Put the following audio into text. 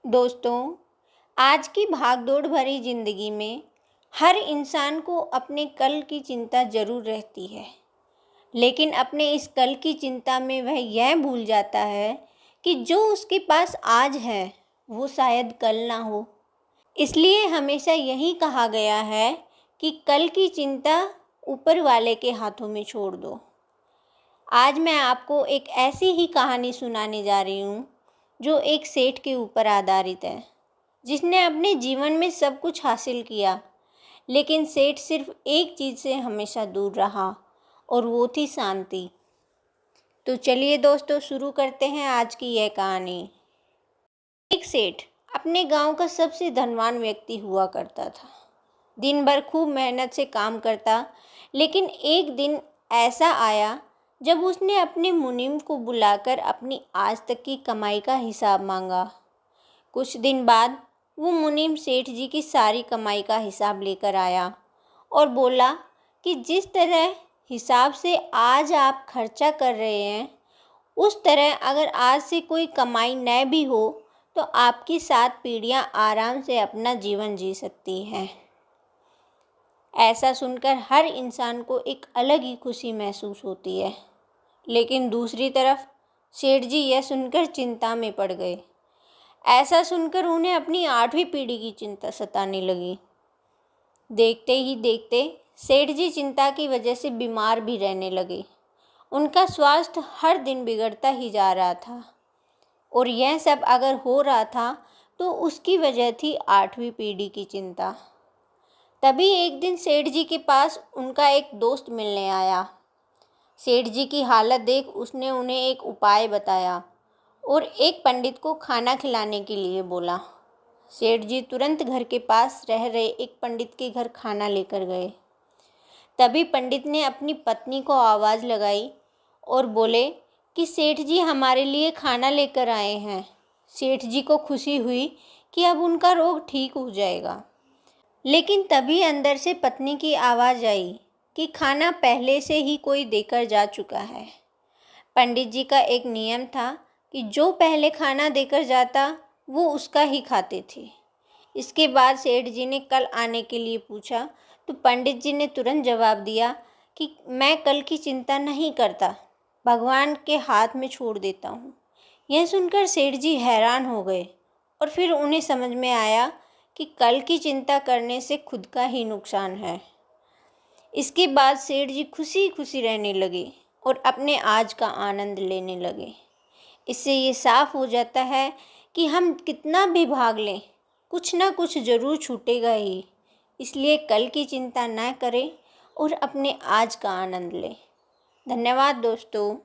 दोस्तों, आज की भागदौड़ भरी ज़िंदगी में हर इंसान को अपने कल की चिंता ज़रूर रहती है, लेकिन अपने इस कल की चिंता में वह यह भूल जाता है कि जो उसके पास आज है, वो शायद कल ना हो। इसलिए हमेशा यही कहा गया है कि कल की चिंता ऊपर वाले के हाथों में छोड़ दो। आज मैं आपको एक ऐसी ही कहानी सुनाने जा रही हूँ जो एक सेठ के ऊपर आधारित है, जिसने अपने जीवन में सब कुछ हासिल किया, लेकिन सेठ सिर्फ एक चीज़ से हमेशा दूर रहा और वो थी शांति। तो चलिए दोस्तों, शुरू करते हैं आज की यह कहानी। एक सेठ अपने गांव का सबसे धनवान व्यक्ति हुआ करता था। दिन भर खूब मेहनत से काम करता, लेकिन एक दिन ऐसा आया जब उसने अपने मुनीम को बुलाकर अपनी आज तक की कमाई का हिसाब मांगा। कुछ दिन बाद वो मुनीम सेठ जी की सारी कमाई का हिसाब लेकर आया और बोला कि जिस तरह हिसाब से आज आप खर्चा कर रहे हैं, उस तरह अगर आज से कोई कमाई न भी हो तो आपकी 7 पीढ़ियां आराम से अपना जीवन जी सकती हैं। ऐसा सुनकर हर इंसान को एक अलग ही खुशी महसूस होती है, लेकिन दूसरी तरफ सेठ जी यह सुनकर चिंता में पड़ गए। ऐसा सुनकर उन्हें अपनी 8वीं पीढ़ी की चिंता सताने लगी। देखते ही देखते सेठ जी चिंता की वजह से बीमार भी रहने लगे। उनका स्वास्थ्य हर दिन बिगड़ता ही जा रहा था, और यह सब अगर हो रहा था तो उसकी वजह थी 8वीं पीढ़ी की चिंता। तभी एक दिन सेठ जी के पास उनका एक दोस्त मिलने आया। सेठ जी की हालत देख उसने उन्हें एक उपाय बताया और एक पंडित को खाना खिलाने के लिए बोला। सेठ जी तुरंत घर के पास रह रहे एक पंडित के घर खाना लेकर गए। तभी पंडित ने अपनी पत्नी को आवाज़ लगाई और बोले कि सेठ जी हमारे लिए खाना लेकर आए हैं। सेठ जी को खुशी हुई कि अब उनका रोग ठीक हो जाएगा, लेकिन तभी अंदर से पत्नी की आवाज़ आई कि खाना पहले से ही कोई देकर जा चुका है। पंडित जी का एक नियम था कि जो पहले खाना देकर जाता वो उसका ही खाते थे। इसके बाद सेठ जी ने कल आने के लिए पूछा तो पंडित जी ने तुरंत जवाब दिया कि मैं कल की चिंता नहीं करता, भगवान के हाथ में छोड़ देता हूँ। यह सुनकर सेठ जी हैरान हो गए और फिर उन्हें समझ में आया कि कल की चिंता करने से खुद का ही नुकसान है। इसके बाद सेठ जी खुशी खुशी रहने लगे और अपने आज का आनंद लेने लगे। इससे ये साफ हो जाता है कि हम कितना भी भाग लें, कुछ ना कुछ ज़रूर छूटेगा ही। इसलिए कल की चिंता ना करें और अपने आज का आनंद लें। धन्यवाद दोस्तों।